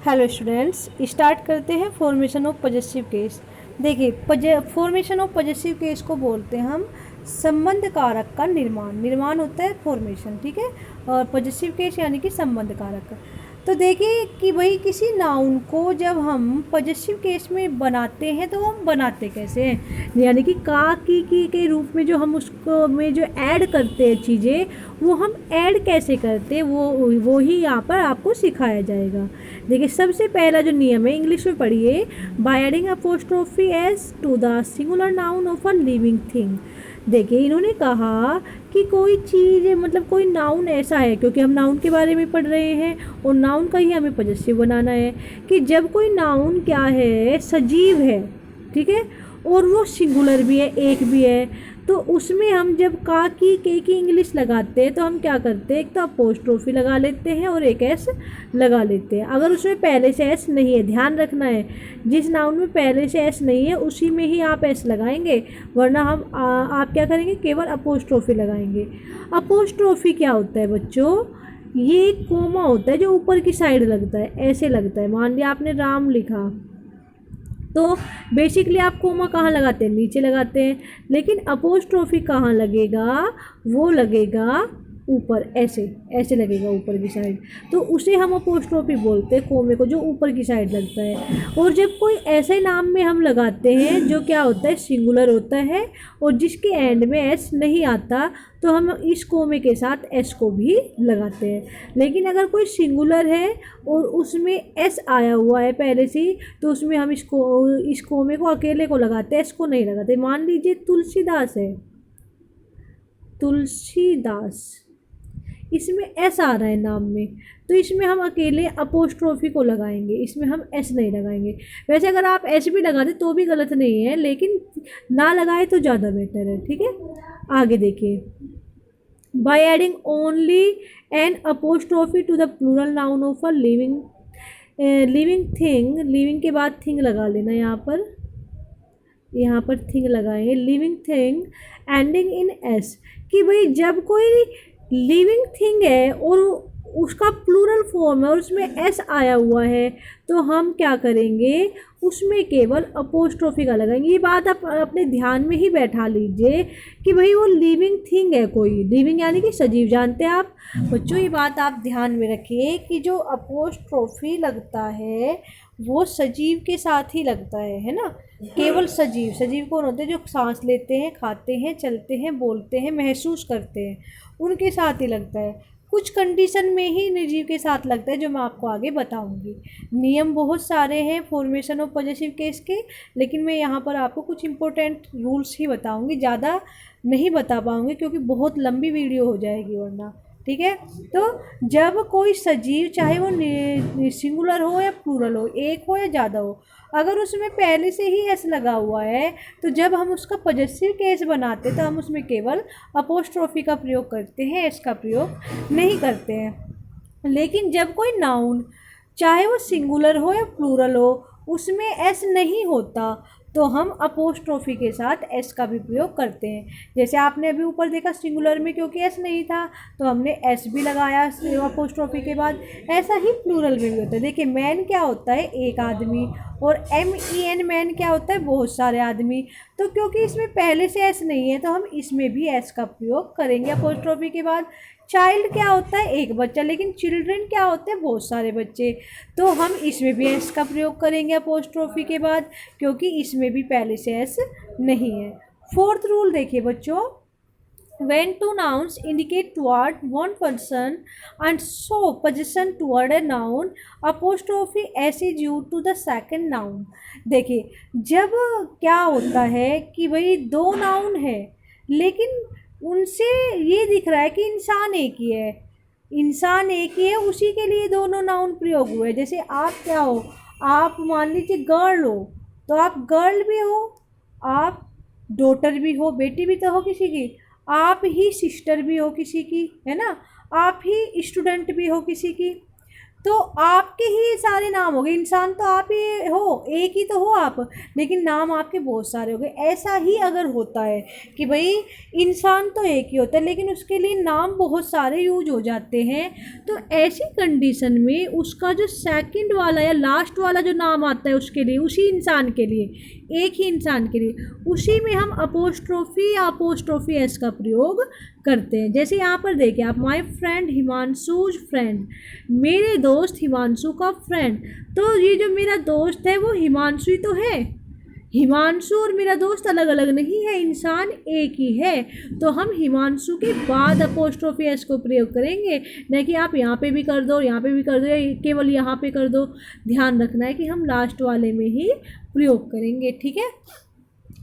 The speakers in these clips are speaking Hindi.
हेलो स्टूडेंट्स, स्टार्ट करते हैं फॉर्मेशन ऑफ पॉजेसिव केस। देखिए, फॉर्मेशन ऑफ पॉजेसिव केस को बोलते हैं हम संबंध कारक का निर्माण होता है फॉर्मेशन, ठीक है। और पॉजेसिव केस यानी कि संबंध कारक। तो देखिए कि भाई किसी नाउन को जब हम पॉजेसिव केस में बनाते हैं तो हम बनाते कैसे हैं, यानी कि का की के रूप में जो हम उसको में जो ऐड करते हैं चीज़ें, वो हम ऐड कैसे करते हैं वो ही यहाँ पर आपको सिखाया जाएगा। देखिए, सबसे पहला जो नियम है इंग्लिश में पढ़िए, by adding apostrophe S to the singular noun of a living thing. देखिए, इन्होंने कहा कि कोई चीज़ मतलब कोई नाउन ऐसा है, क्योंकि हम नाउन के बारे में पढ़ रहे हैं और नाउन का ही हमें पॉजेसिव बनाना है, कि जब कोई नाउन क्या है, सजीव है, ठीक है, और वो सिंगुलर भी है, एक भी है, तो उसमें हम जब का की इंग्लिश लगाते हैं तो हम क्या करते हैं, एक तो अपोस्ट्रोफी लगा लेते हैं और एक एस लगा लेते हैं। अगर उसमें पहले से एस नहीं है, ध्यान रखना है, जिस नाउन में पहले से एस नहीं है उसी में ही आप एस लगाएंगे, वरना आप क्या करेंगे, केवल अपोस्ट्रोफी लगाएंगे। अपोस्ट्रोफी क्या होता है बच्चों, ये एक कोमा होता है जो ऊपर की साइड लगता है, ऐसे लगता है। मान लिया आपने राम लिखा तो बेसिकली आप कोमा कहाँ लगाते हैं, नीचे लगाते हैं, लेकिन अपोस्ट्रोफी कहाँ लगेगा, वो लगेगा ऊपर, ऐसे ऐसे लगेगा ऊपर की साइड, तो उसे हम अपोस्ट्रोफी बोलते हैं, कोमे को जो ऊपर की साइड लगता है। और जब कोई ऐसे नाम में हम लगाते हैं जो क्या होता है, सिंगुलर होता है और जिसके एंड में एस नहीं आता, तो हम इस कोमे के साथ एस को भी लगाते हैं। लेकिन अगर कोई सिंगुलर है और उसमें एस आया हुआ है पहले से ही, तो उसमें हम इस कोमे को अकेले को लगाते हैं, एस को नहीं लगाते। मान लीजिए तुलसीदास है, तुलसीदास, इसमें एस आ रहा है नाम में, तो इसमें हम अकेले अपोस्ट्रोफी को लगाएंगे, इसमें हम एस नहीं लगाएंगे। वैसे अगर आप एस भी लगा दें तो भी गलत नहीं है, लेकिन ना लगाए तो ज़्यादा बेटर है, ठीक है। आगे देखिए, by adding only an apostrophe to the plural noun of a living thing, living के बाद थिंग लगा लेना, यहाँ पर थिंग लगाएंगे, living thing ending in S, कि भाई जब कोई लिविंग थिंग है और उसका प्लूरल फॉर्म है और उसमें एस आया हुआ है, तो हम क्या करेंगे, उसमें केवल अपोस्ट्रोफी का लगाएंगे। ये बात आप अपने ध्यान में ही बैठा लीजिए कि भाई वो लिविंग थिंग है, कोई लिविंग यानी कि सजीव, जानते हैं आप बच्चों, ये बात आप ध्यान में रखिए कि जो अपोस्ट्रोफी लगता है वो सजीव के साथ ही लगता है ना। केवल सजीव, सजीव कौन होते हैं, जो सांस लेते हैं, खाते हैं, चलते हैं, बोलते हैं, महसूस करते हैं, उनके साथ ही लगता है। कुछ कंडीशन में ही निर्जीव के साथ लगता है, जो मैं आपको आगे बताऊंगी। नियम बहुत सारे हैं फॉर्मेशन ऑफ पॉजेसिव केस के, लेकिन मैं यहाँ पर आपको कुछ इंपॉर्टेंट रूल्स ही बताऊंगी, ज़्यादा नहीं बता पाऊंगी क्योंकि बहुत लंबी वीडियो हो जाएगी वरना, ठीक है। तो जब कोई सजीव, चाहे वो सिंगुलर हो या प्लूरल हो, एक हो या ज़्यादा हो, अगर उसमें पहले से ही एस लगा हुआ है, तो जब हम उसका पॉजेसिव केस बनाते तो हम उसमें केवल अपोस्ट्रोफी का प्रयोग करते हैं, एस का प्रयोग नहीं करते हैं। लेकिन जब कोई नाउन, चाहे वो सिंगुलर हो या प्लूरल हो, उसमें एस नहीं होता, तो हम अपोस्ट्रोफी के साथ एस का भी प्रयोग करते हैं। जैसे आपने अभी ऊपर देखा, सिंगुलर में क्योंकि एस नहीं था तो हमने एस भी लगाया अपोस्ट्रोफी के बाद। ऐसा ही प्लूरल में भी होता है। देखिए, मैन क्या होता है, एक आदमी, और MEN मैन क्या होता है, बहुत सारे आदमी। तो क्योंकि इसमें पहले से एस नहीं है तो हम इसमें भी एस का प्रयोग करेंगे अपोस्ट्रोफी के बाद। चाइल्ड क्या होता है, एक बच्चा, लेकिन चिल्ड्रन क्या होते हैं, बहुत सारे बच्चे, तो हम इसमें भी एस का प्रयोग करेंगे अपोस्ट्रोफी के बाद, क्योंकि इसमें भी पहले से एस नहीं है। फोर्थ रूल देखिए बच्चों, when two nouns indicate toward one person and show possession toward a noun, apostrophe s is used to the second noun। देखिए, जब क्या होता है कि भाई दो नाउन है, लेकिन उनसे ये दिख रहा है कि इंसान एक ही है, इंसान एक ही है, उसी के लिए दोनों नाउन प्रयोग हुए। जैसे आप क्या हो, आप मान लीजिए गर्ल हो, तो आप गर्ल भी हो, आप डॉटर भी हो, बेटी भी तो हो किसी की, आप ही सिस्टर भी हो किसी की, है ना, आप ही स्टूडेंट भी हो किसी की। तो आपके ही ये सारे नाम हो गए। इंसान तो आप ही हो, एक ही तो हो आप, लेकिन नाम आपके बहुत सारे हो गए। ऐसा ही अगर होता है कि भाई इंसान तो एक ही होता है लेकिन उसके लिए नाम बहुत सारे यूज हो जाते हैं, तो ऐसी कंडीशन में उसका जो सेकंड वाला या लास्ट वाला जो नाम आता है उसके लिए, उसी इंसान के लिए, एक ही इंसान के लिए, उसी में हम अपोस्ट्रोफी या अपोस्ट्रोफी एस का प्रयोग करते हैं। जैसे यहाँ पर देखिए आप, माय फ्रेंड हिमांशुज फ्रेंड, मेरे दोस्त हिमांशु का फ्रेंड। तो ये जो मेरा दोस्त है वो हिमांशु ही तो है। हिमांशु और मेरा दोस्त अलग अलग नहीं है, इंसान एक ही है। तो हम हिमांशु के बाद अपोस्ट्रोफी एस को प्रयोग करेंगे, न कि आप यहाँ पे भी कर दो, यहाँ पे भी कर दो, या केवल यहाँ पे कर दो। ध्यान रखना है कि हम लास्ट वाले में ही प्रयोग करेंगे, ठीक है।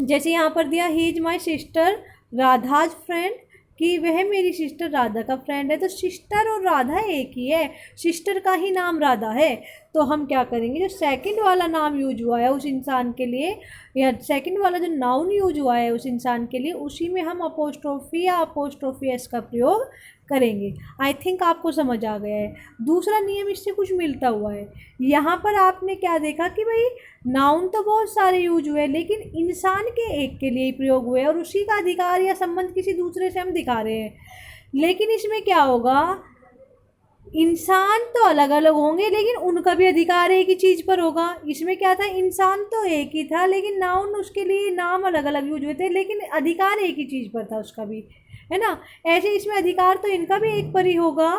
जैसे यहाँ पर दिया, he is my sister Radha's friend, कि वह मेरी सिस्टर राधा का फ्रेंड है। तो सिस्टर और राधा एक ही है, सिस्टर का ही नाम राधा है। तो हम क्या करेंगे, जो सेकंड वाला नाम यूज हुआ है उस इंसान के लिए, या सेकंड वाला जो नाउन यूज हुआ है उस इंसान के लिए, उसी में हम अपोस्ट्रोफी या अपोस्ट्रोफी एस का प्रयोग करेंगे। आई थिंक आपको समझ आ गया है। दूसरा नियम इससे कुछ मिलता हुआ है। यहाँ पर आपने क्या देखा कि भाई नाउन तो बहुत सारे यूज हुए लेकिन इंसान के एक के लिए ही प्रयोग हुए और उसी का अधिकार या संबंध किसी दूसरे से हम दिखा रहे हैं। लेकिन इसमें क्या होगा, इंसान तो अलग अलग होंगे लेकिन उनका भी अधिकार एक ही चीज़ पर होगा। इसमें क्या था, इंसान तो एक ही था लेकिन नाउन उसके लिए नाम अलग अलग यूज हुए थे, लेकिन अधिकार एक ही चीज़ पर था उसका भी, है ना। ऐसे इसमें अधिकार तो इनका भी एक पर ही होगा,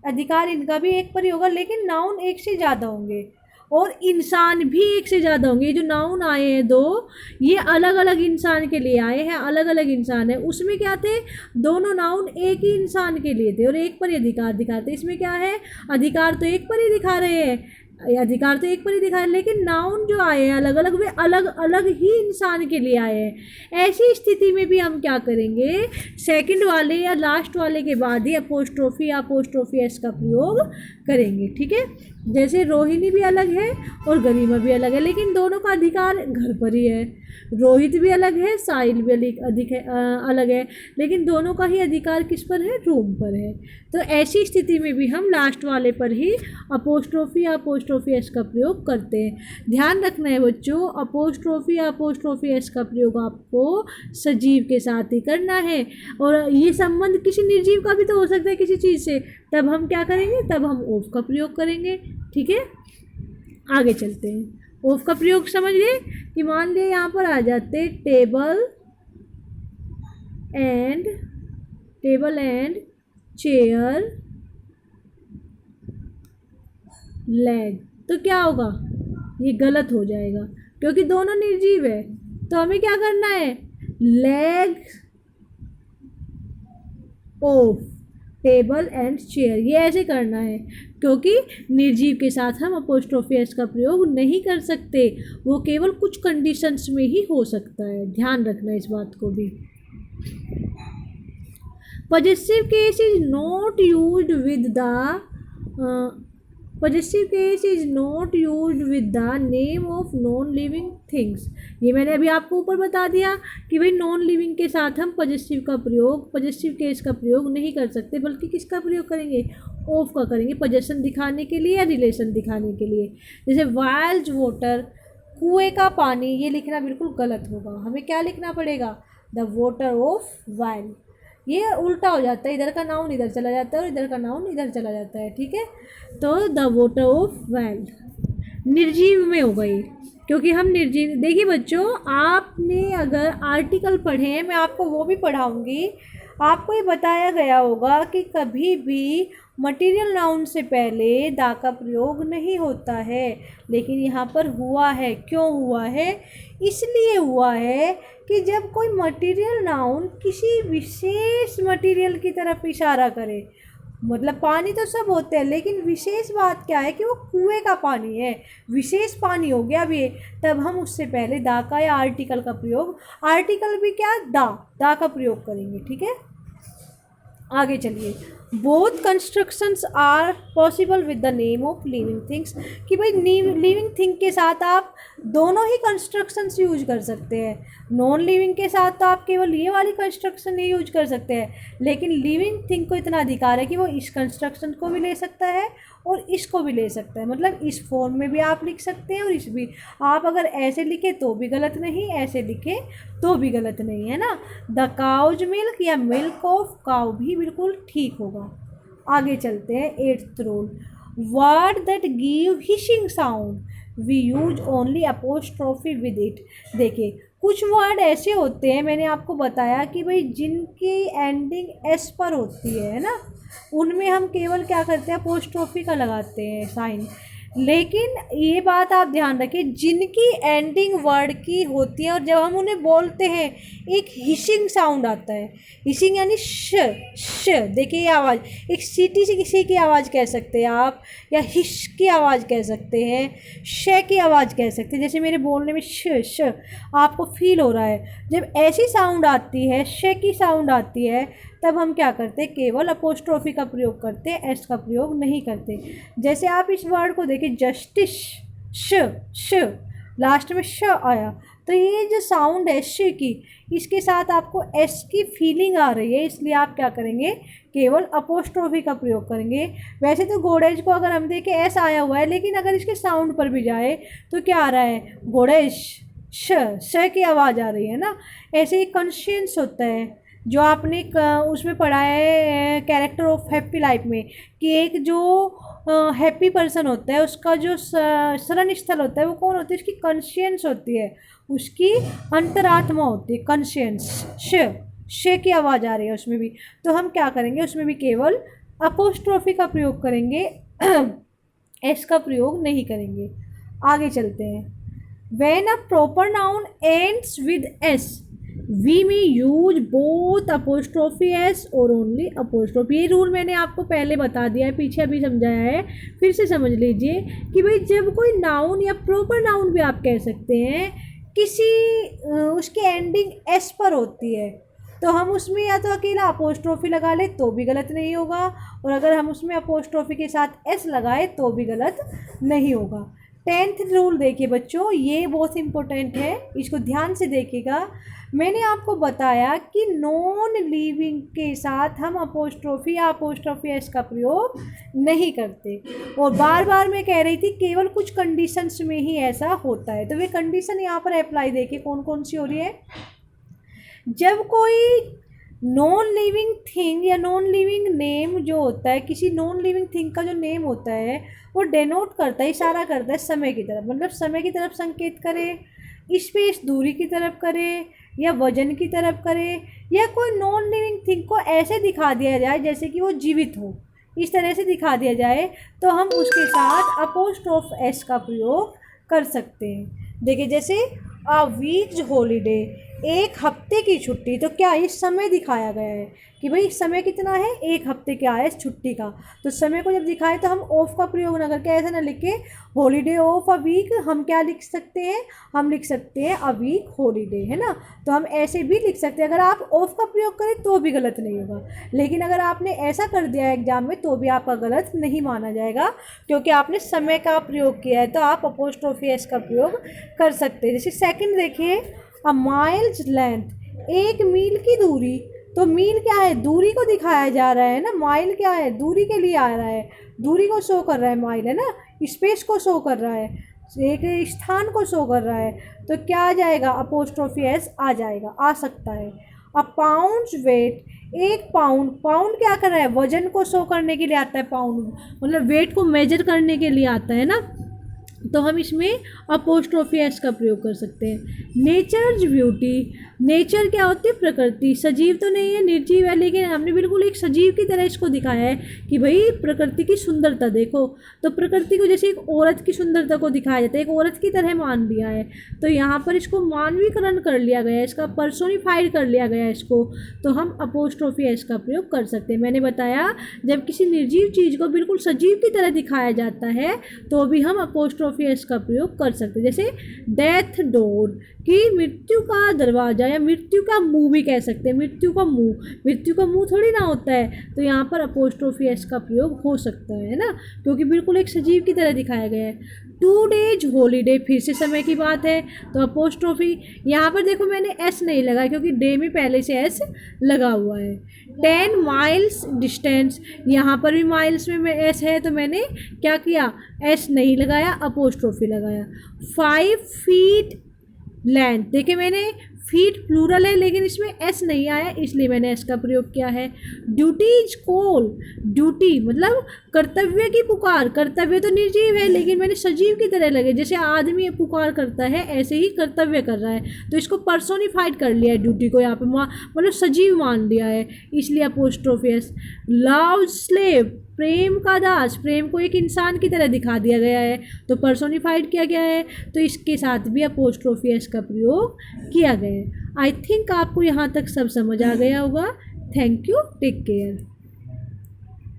अधिकार इनका भी एक पर ही होगा, लेकिन नाउन एक से ज़्यादा होंगे और इंसान भी एक से ज़्यादा होंगे। ये जो नाउन आए हैं दो, ये अलग अलग इंसान के लिए आए हैं, अलग अलग इंसान है। उसमें क्या थे, दोनों नाउन एक ही इंसान के लिए थे और एक पर ही अधिकार दिखाते। इसमें क्या है, अधिकार तो एक पर ही दिखा रहे हैं, अधिकार तो एक पर ही दिखा रहे हैं, लेकिन नाउन जो आए हैं अलग अलग, वे अलग अलग ही इंसान के लिए आए हैं। ऐसी स्थिति में भी हम क्या करेंगे, सेकंड वाले या लास्ट वाले के बाद ही अपोस्ट्रोफी या अपोस्ट्रोफी एस का प्रयोग करेंगे, ठीक है। जैसे रोहिणी भी अलग है और गरिमा भी अलग है, लेकिन दोनों का अधिकार घर पर ही है। रोहित भी अलग है, साहिल भी अलग है, लेकिन दोनों का ही अधिकार किस पर है, रूम पर है। तो ऐसी स्थिति में भी हम लास्ट वाले पर ही अपोस्ट्रोफी या अपोस्ट्रोफी एस का प्रयोग करते हैं। ध्यान रखना है बच्चों, अपोस्ट्रोफी या अपोस्ट्रोफी एस का प्रयोग आपको सजीव के साथ ही करना है। और ये संबंध किसी निर्जीव का भी तो हो सकता है किसी चीज़ से, तब हम क्या करेंगे, तब हम ऑफ का प्रयोग करेंगे, ठीक है। आगे चलते हैं। ऑफ का प्रयोग समझ गए कि मान लिया यहाँ पर आ जाते टेबल एंड चेयर लेग, तो क्या होगा, ये गलत हो जाएगा क्योंकि दोनों निर्जीव है। तो हमें क्या करना है, leg of table and chair, ये ऐसे करना है क्योंकि निर्जीव के साथ हम अपोस्ट्रोफी एस का प्रयोग नहीं कर सकते, वो केवल कुछ कंडीशंस में ही हो सकता है। ध्यान रखना इस बात को भी। Possessive case is not used with the possessive case is not used with the name of non living things. ये मैंने अभी आपको ऊपर बता दिया कि भाई नॉन लिविंग के साथ हम पॉजेसिव का प्रयोग, पॉजेसिव केस का प्रयोग नहीं कर सकते, बल्कि किसका प्रयोग करेंगे, ऑफ का करेंगे, पॉजेशन दिखाने के लिए या रिलेशन दिखाने के लिए। जैसे वाइल्ड वाटर, कुएं का पानी, ये लिखना बिल्कुल गलत होगा। हमें क्या लिखना पड़ेगा, द वाटर ऑफ वाइल। ये उल्टा हो जाता है, इधर का नाउन इधर चला जाता है और इधर का नाउन इधर चला जाता है, ठीक है। तो द वाटर ऑफ वाइल निर्जीव में हो गई, क्योंकि हम निर्जीव। देखिए बच्चों, आपने अगर आर्टिकल पढ़े हैं, मैं आपको वो भी पढ़ाऊंगी, आपको ये बताया गया होगा कि कभी भी मटेरियल नाउन से पहले दा का प्रयोग नहीं होता है, लेकिन यहाँ पर हुआ है। क्यों हुआ है, इसलिए हुआ है कि जब कोई मटेरियल नाउन किसी विशेष मटेरियल की तरफ इशारा करे, मतलब पानी तो सब होते हैं लेकिन विशेष बात क्या है कि वो कुएं का पानी है, विशेष पानी हो गया भी, तब हम उससे पहले दा का या आर्टिकल का प्रयोग, आर्टिकल भी क्या, दा का प्रयोग करेंगे, ठीक है। आगे चलिए। Both constructions are possible with the name of living things, कि भाई लिविंग थिंग के साथ आप दोनों ही कंस्ट्रक्शंस यूज कर सकते हैं। नॉन लिविंग के साथ तो आप केवल ये वाली कंस्ट्रक्शन ही यूज कर सकते हैं, लेकिन लिविंग थिंग को इतना अधिकार है कि वो इस कंस्ट्रक्शन को भी ले सकता है और इसको भी ले सकता है, मतलब इस फॉर्म में भी आप लिख सकते हैं और इस भी। आप अगर ऐसे लिखे तो भी गलत नहीं, ऐसे लिखे तो भी गलत नहीं, है ना। द काउज मिल्क या मिल्क ऑफ काउ भी बिल्कुल ठीक होगा। आगे चलते हैं, 8th rule. Word that give hissing sound we use only apostrophe with it. देखिए कुछ वर्ड ऐसे होते हैं, मैंने आपको बताया कि भाई जिनकी एंडिंग एस पर होती है ना, उनमें हम केवल क्या करते हैं, अपोस्ट्रोफी का लगाते हैं साइन। लेकिन ये बात आप ध्यान रखिए, जिनकी एंडिंग वर्ड की होती है और जब हम उन्हें बोलते हैं एक हिशिंग साउंड आता है। हिशिंग यानी श। देखिए ये आवाज़, एक सीटी सी किसी की आवाज़ कह सकते हैं आप, या हिश की आवाज़ कह सकते हैं, श की आवाज़ कह सकते हैं। जैसे मेरे बोलने में श आपको फील हो रहा है। जब ऐसी साउंड आती है, श की साउंड आती है, तब हम क्या करते हैं, केवल अपोस्ट्रोफी का प्रयोग करते हैं, एस का प्रयोग नहीं करते। जैसे आप इस वर्ड को देखिए, जस्टिस, श लास्ट में श आया, तो ये जो साउंड है श की, इसके साथ आपको एस की फीलिंग आ रही है, इसलिए आप क्या करेंगे, केवल अपोस्ट्रोफी का प्रयोग करेंगे। वैसे तो गोडेज को अगर हम देखें एस आया हुआ है, लेकिन अगर इसके साउंड पर भी जाए तो क्या आ रहा है, गोडेज, श की आवाज़ आ रही है ना। ऐसे ही कॉन्शियंस होता है, जो आपने उसमें पढ़ा है कैरेक्टर ऑफ हैप्पी लाइफ में, कि एक जो हैप्पी पर्सन होता है उसका जो शरण स्थल होता है वो कौन होती है, उसकी कॉन्शियंस होती है, उसकी अंतरात्मा होती है, कॉन्शियंस। श की आवाज़ आ रही है उसमें भी, तो हम क्या करेंगे, उसमें भी केवल अपोस्ट्रोफी का प्रयोग करेंगे, एस का प्रयोग नहीं करेंगे। आगे चलते हैं। When a proper noun ends with S V में यूज बोथ अपोस्ट्रोफी एस और ओनली अपोस्ट्रोफी। ये रूल मैंने आपको पहले बता दिया है, पीछे अभी समझाया है, फिर से समझ लीजिए कि भाई जब कोई नाउन या प्रॉपर नाउन भी आप कह सकते हैं, किसी उसकी एंडिंग एस पर होती है, तो हम उसमें या तो अकेला अपोस्ट्रोफी लगा ले तो भी गलत नहीं होगा, और अगर हम उसमें अपोस्ट्रोफी के साथ एस लगाए तो भी गलत नहीं होगा। 10th रूल देखिए बच्चों, ये बहुत इंपॉर्टेंट है, इसको ध्यान से देखिएगा। मैंने आपको बताया कि नॉन लिविंग के साथ हम अपोस्ट्रोफी या अपोस्ट्रोफी एस का प्रयोग नहीं करते, और बार बार मैं कह रही थी केवल कुछ कंडीशंस में ही ऐसा होता है। तो वे कंडीशन यहाँ पर अप्लाई देखिए कौन कौन सी हो रही है। जब कोई नॉन लिविंग थिंग या नॉन लिविंग नेम जो होता है, किसी नॉन लिविंग थिंग का जो नेम होता है वो डेनोट करता है, इशारा करता है समय की तरफ, मतलब समय की तरफ संकेत करे, स्पेस दूरी की तरफ करे, या वजन की तरफ करे, या कोई नॉन लिविंग थिंग को ऐसे दिखा दिया जाए जैसे कि वो जीवित हो, इस तरह से दिखा दिया जाए, तो हम उसके साथ अपोस्ट्रोफ एस का प्रयोग कर सकते हैं। देखिए जैसे अ वीक्स हॉलीडे, एक हफ्ते की छुट्टी, तो क्या इस समय दिखाया गया है कि भाई समय कितना है, एक हफ्ते क्या है छुट्टी का, तो समय को जब दिखाए तो हम ऑफ का प्रयोग ना करके ऐसा ना लिख के हॉलीडे ऑफ अ वीक, हम क्या लिख सकते हैं, हम लिख सकते हैं अ वीक हॉलीडे, है ना। तो हम ऐसे भी लिख सकते हैं, अगर आप ऑफ का प्रयोग करें तो भी गलत नहीं होगा, लेकिन अगर आपने ऐसा कर दिया एग्जाम में तो भी आपका गलत नहीं माना जाएगा, क्योंकि आपने समय का प्रयोग किया है, तो आप अपोस्ट्रोफी एस का प्रयोग कर सकते हैं। जैसे सेकंड देखिए, अ माइल्स लेंथ, एक मील की दूरी, तो मील क्या है, दूरी को दिखाया जा रहा है ना, माइल क्या है, दूरी के लिए आ रहा है, दूरी को शो कर रहा है, माइल है ना, स्पेस को शो कर रहा है, एक स्थान को शो कर रहा है, तो क्या आ जाएगा, अपोस्ट्रोफी एस आ जाएगा, आ सकता है। अ पाउंड्स वेट, एक पाउंड, पाउंड क्या कर रहा है, वजन को शो करने के लिए आता है, पाउंड मतलब वेट को मेजर करने के लिए आता है ना, तो हम इसमें अपोस्ट्रोफी एस का प्रयोग कर सकते हैं। नेचर्स ब्यूटी, नेचर क्या होती है, प्रकृति, सजीव तो नहीं है, निर्जीव है, लेकिन हमने बिल्कुल एक सजीव की तरह इसको दिखाया है कि भाई प्रकृति की सुंदरता देखो, तो प्रकृति को जैसे एक औरत की सुंदरता को दिखाया जाता है, एक औरत की तरह मान लिया है, तो यहाँ पर इसको मानवीकरण कर लिया गया है, इसका पर्सोनिफाइड कर लिया गया है इसको, तो हम अपोस्ट्रोफी एस का प्रयोग कर सकते हैं। मैंने बताया जब किसी निर्जीव चीज़ को बिल्कुल सजीव की तरह दिखाया जाता है तो भी हम अपोस्ट्रोफी एस का प्रयोग कर सकते हैं। जैसे डेथ डोर, कि मृत्यु का दरवाज़ा, या मृत्यु का मुंह भी कह सकते हैं, मृत्यु का मुंह, मृत्यु का मुंह थोड़ी ना होता है, तो यहाँ पर अपोस्ट्रोफी एस का प्रयोग हो सकता है ना, क्योंकि बिल्कुल एक सजीव की तरह दिखाया गया है। 2 डेज हॉलीडे, फिर से समय की बात है तो अपोस्ट्रोफी। यहाँ पर देखो मैंने एस नहीं लगाया क्योंकि डे में पहले से एस लगा हुआ है। 10 माइल्स डिस्टेंस, यहाँ पर भी माइल्स में एस है तो मैंने क्या किया, एस नहीं लगाया, अपोस्ट्रोफी लगाया। 5 फीट लेंथ, देखिए मैंने फीट प्लूरल है लेकिन इसमें एस नहीं आया इसलिए मैंने एस का प्रयोग किया है। ड्यूटी इज कॉल, ड्यूटी मतलब कर्तव्य की पुकार, कर्तव्य तो निर्जीव है लेकिन मैंने सजीव की तरह लगे, जैसे आदमी पुकार करता है ऐसे ही कर्तव्य कर रहा है तो इसको पर्सोनिफाइड कर लिया है, ड्यूटी को यहाँ पे मतलब सजीव मान लिया है इसलिए अपोस्ट्रोफी एस। लव स्लेव, प्रेम का दास, प्रेम को एक इंसान की तरह दिखा दिया गया है तो पर्सोनिफाइड किया गया है तो इसके साथ भी अपोस्ट्रोफी एस का प्रयोग किया गया है। आई थिंक आपको यहाँ तक सब समझ आ गया होगा। Thank you, take care.